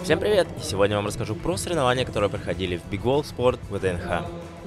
Всем привет! И сегодня я вам расскажу про соревнования, которые проходили в Big Wall Sport ВДНХ.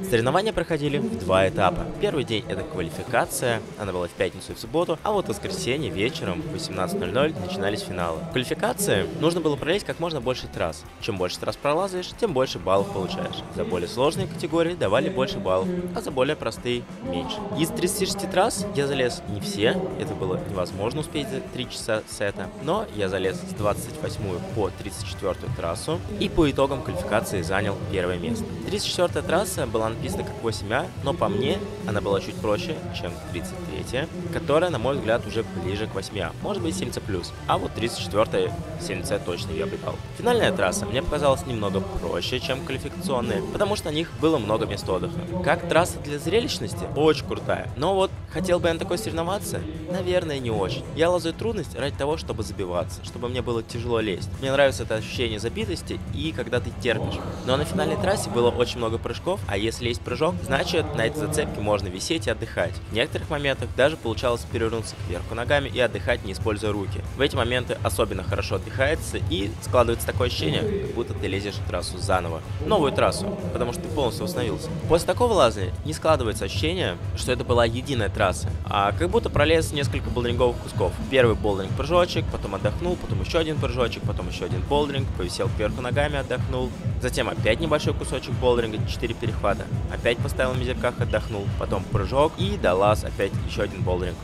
Соревнования проходили в два этапа. Первый день это квалификация, она была в пятницу и в субботу, а вот в воскресенье вечером в 18:00 начинались финалы. В квалификации нужно было пролезть как можно больше трасс. Чем больше трасс пролазаешь, тем больше баллов получаешь. За более сложные категории давали больше баллов, а за более простые меньше. Из 36 трасс я залез не все, это было невозможно успеть за 3 часа сета, но я залез с 28 по 34 трассу и по итогам квалификации занял первое место. 34 трасса была написана как 8А, но по мне она была чуть проще, чем 33-я, которая, на мой взгляд, уже ближе к 8А, может быть 7C+, а вот 34-я 7C точно я бы дал. Финальная трасса мне показалась немного проще, чем квалификационные, потому что на них было много мест отдыха. Как трасса для зрелищности, очень крутая, но вот хотел бы я на такой соревноваться? Наверное, не очень. Я лазаю трудность ради того, чтобы забиваться, чтобы мне было тяжело лезть. Мне нравится это ощущение забитости и когда ты терпишь. Но на финальной трассе было очень много прыжков, а если есть прыжок, значит на этой зацепке можно висеть и отдыхать. В некоторых моментах даже получалось перевернуться кверху ногами и отдыхать, не используя руки. В эти моменты особенно хорошо отдыхается и складывается такое ощущение, как будто ты лезешь в трассу заново. Новую трассу, потому что ты полностью восстановился. После такого лазания не складывается ощущение, что это была единая трасса, а как будто пролез несколько болдеринговых кусков. Первый болдеринг-прыжочек, потом отдохнул, потом еще один прыжочек, потом еще один болдеринг, повисел кверху ногами, отдохнул. Затем опять небольшой кусочек болдеринга, 4 перехвата. Опять поставил на мизерках, отдохнул, потом прыжок и долаз опять еще один болдеринг.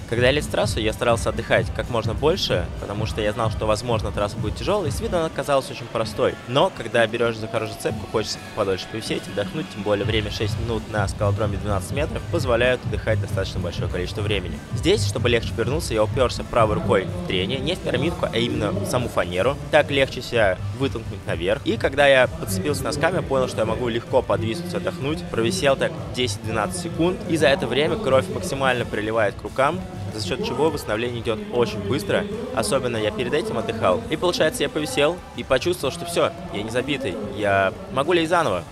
Когда я лез в трассу, я старался отдыхать как можно больше, потому что я знал, что, возможно, трасса будет тяжелой, и с виду она казалась очень простой. Но, когда берешь за хорошую цепку, хочется подольше повисеть, отдохнуть, тем более время 6 минут на скалодроме 12 метров позволяют отдыхать достаточно большое количество времени. Здесь, чтобы легче вернуться, я уперся правой рукой в трение, не в пирамидку, а именно в саму фанеру. Так легче себя вытолкнуть наверх. И когда я подцепился носками, я понял, что я могу легко подвиснуть, отдохнуть. Провисел так 10-12 секунд, и за это время кровь максимально приливает к рукам, за счет чего восстановление идет очень быстро, особенно я перед этим отдыхал. И получается, я повисел и почувствовал, что все, я не забитый, я могу лезть заново.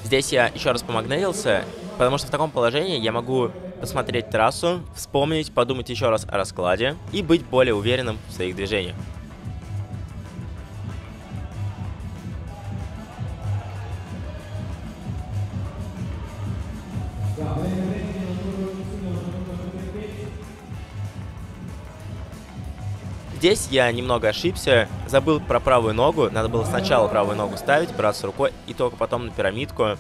Здесь я еще раз помагнетился, потому что в таком положении я могу посмотреть трассу, вспомнить, подумать еще раз о раскладе и быть более уверенным в своих движениях. Здесь я немного ошибся, забыл про правую ногу, надо было сначала правую ногу ставить, браться рукой и только потом на пирамидку.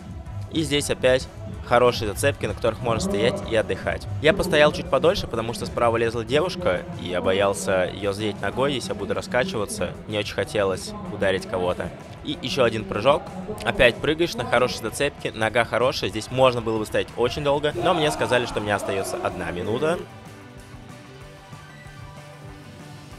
И здесь опять хорошие зацепки, на которых можно стоять и отдыхать. Я постоял чуть подольше, потому что справа лезла девушка, и я боялся ее задеть ногой, если я буду раскачиваться. Не очень хотелось ударить кого-то. И еще один прыжок. Опять прыгаешь на хорошей зацепке, нога хорошая, здесь можно было бы стоять очень долго, но мне сказали, что у меня остается 1 минута.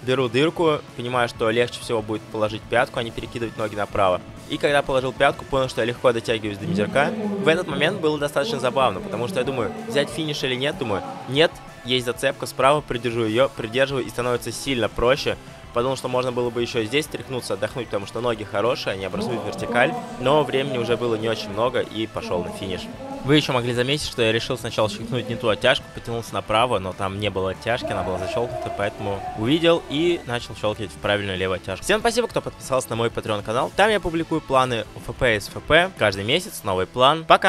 Беру дырку, понимаю, что легче всего будет положить пятку, а не перекидывать ноги направо. И когда положил пятку, понял, что я легко дотягиваюсь до мизерка. В этот момент было достаточно забавно, потому что я думаю, взять финиш или нет, думаю, нет, есть зацепка справа, придержу ее, придерживаю, и становится сильно проще. Подумал, что можно было бы еще здесь тряхнуться, отдохнуть, потому что ноги хорошие, они образуют вертикаль, но времени уже было не очень много, и пошел на финиш. Вы еще могли заметить, что я решил сначала щелкнуть не ту оттяжку, потянулся направо, но там не было оттяжки, она была защелкнута, поэтому увидел и начал щелкать в правильную левую оттяжку. Всем спасибо, кто подписался на мой Patreon канал, там я публикую планы ОФП и СФП, каждый месяц новый план. Пока!